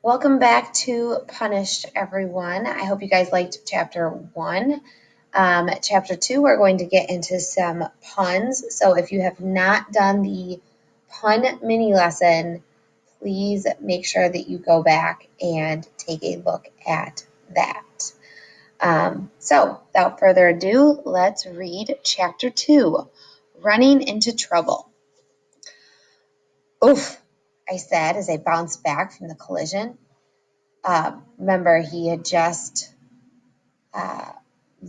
Welcome back to Punished, everyone. I hope you guys liked chapter 1. Chapter 2, we're going to get into some puns. So if you have not done the pun mini lesson, please make sure that you go back and take a look at that. So without further ado, let's read chapter 2, Running into Trouble. Oof, I said as I bounced back from the collision. Remember, he had just uh,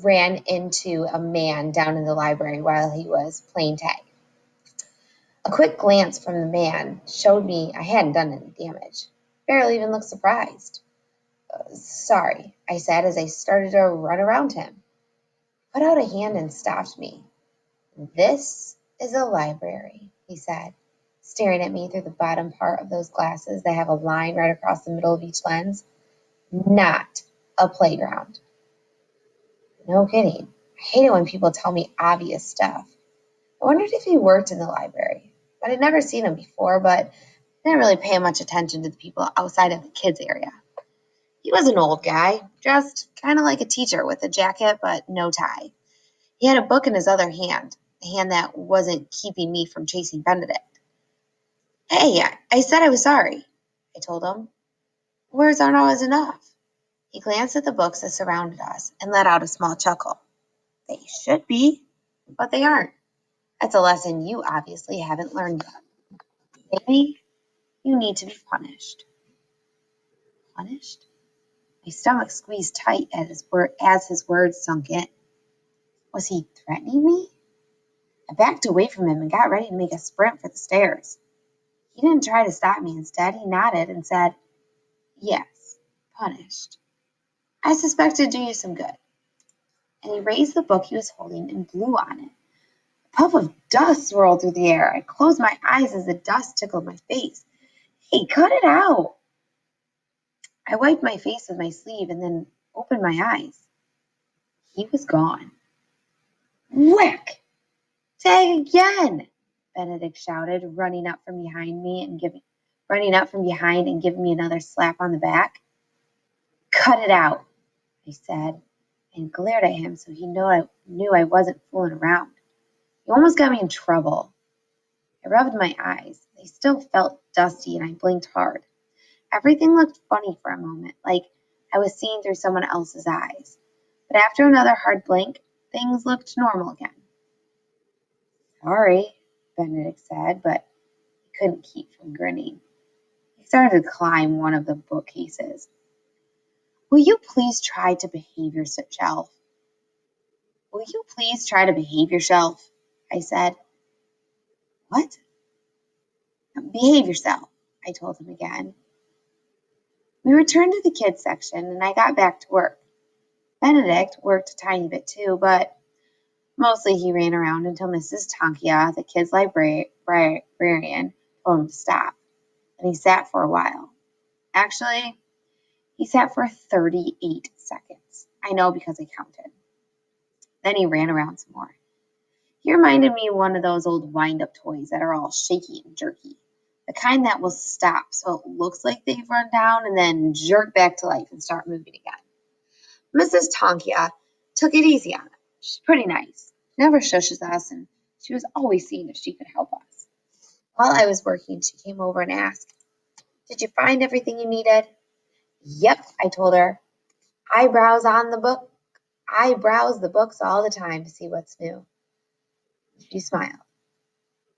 ran into a man down in the library while he was playing tag. A quick glance from the man showed me I hadn't done any damage. Barely even looked surprised. Sorry, I said as I started to run around him. He put out a hand and stopped me. This is a library, he said, staring at me through the bottom part of those glasses that have a line right across the middle of each lens. Not a playground. No kidding. I hate it when people tell me obvious stuff. I wondered if he worked in the library. I'd never seen him before, but I didn't really pay much attention to the people outside of the kids' area. He was an old guy, dressed kind of like a teacher with a jacket but no tie. He had a book in his other hand, a hand that wasn't keeping me from chasing Benedict. Hey, I said I was sorry, I told him. Words aren't always enough. He glanced at the books that surrounded us and let out a small chuckle. They should be, but they aren't. That's a lesson you obviously haven't learned yet. Maybe you need to be punished. Punished? My stomach squeezed tight as his words sunk in. Was he threatening me? I backed away from him and got ready to make a sprint for the stairs. He didn't try to stop me. Instead, he nodded and said, Yes, punished. I suspect it'd do you some good. And he raised the book he was holding and blew on it. A puff of dust swirled through the air. I closed my eyes as the dust tickled my face. Hey, cut it out! I wiped my face with my sleeve and then opened my eyes. He was gone. Whack! Tag again! Benedict shouted, running up from behind and giving me another slap on the back. Cut it out, I said, and glared at him so he knew I wasn't fooling around. You almost got me in trouble. I rubbed my eyes. They still felt dusty and I blinked hard. Everything looked funny for a moment, like I was seeing through someone else's eyes. But after another hard blink, things looked normal again. Sorry, Benedict said, but he couldn't keep from grinning. He started to climb one of the bookcases. Will you please try to behave yourself? Will you please try to behave yourself? I said. What? Behave yourself, I told him again. We returned to the kids section and I got back to work. Benedict worked a tiny bit too, but mostly he ran around until Mrs. Tonkia, the kids' librarian, told him to stop. And he sat for a while. Actually, he sat for 38 seconds. I know because I counted. Then he ran around some more. He reminded me of one of those old wind-up toys that are all shaky and jerky. The kind that will stop so it looks like they've run down and then jerk back to life and start moving again. Mrs. Tonkia took it easy on him. She's pretty nice. She never shushes us, and she was always seeing if she could help us. While I was working, she came over and asked, Did you find everything you needed? Yep, I told her. I browse the books all the time to see what's new. She smiled.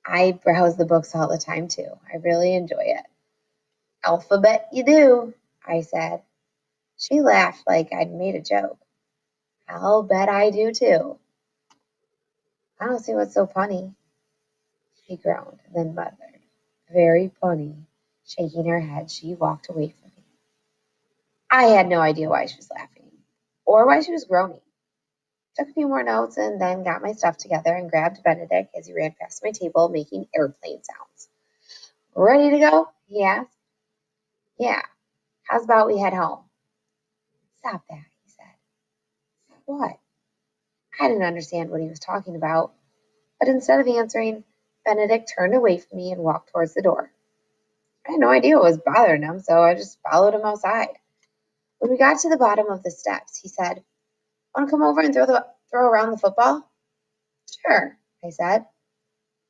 I browse the books all the time too. I really enjoy it. Alphabet you do, I said. She laughed like I'd made a joke. I'll bet I do too. I don't see what's so funny, she groaned, then muttered. Very funny. Shaking her head, she walked away from me. I had no idea why she was laughing, or why she was groaning. Took a few more notes and then got my stuff together and grabbed Benedict as he ran past my table making airplane sounds. Ready to go? He asked. Yeah. How's about we head home? Stop that, he said. What? I didn't understand what he was talking about, but instead of answering, Benedict turned away from me and walked towards the door. I had no idea what was bothering him, so I just followed him outside. When we got to the bottom of the steps, he said, "Want to come over and throw around the football?" "Sure," I said.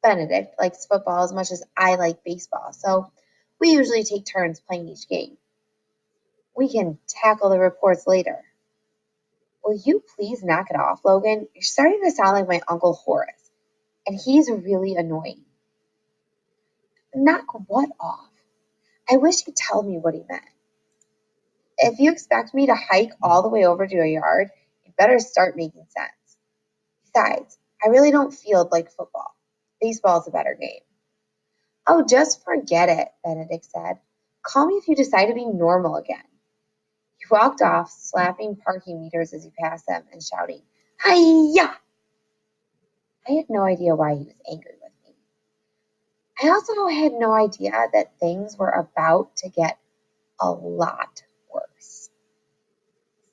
Benedict likes football as much as I like baseball, so we usually take turns playing each game. We can tackle the reports later. Will you please knock it off, Logan? You're starting to sound like my Uncle Horace, and he's really annoying. Knock what off? I wish he'd tell me what he meant. If you expect me to hike all the way over to your yard, you better start making sense. Besides, I really don't field like football. Baseball's a better game. Oh, just forget it, Benedict said. Call me if you decide to be normal again. He walked off, slapping parking meters as he passed them and shouting, "Hi-ya!" I had no idea why he was angry with me. I also had no idea that things were about to get a lot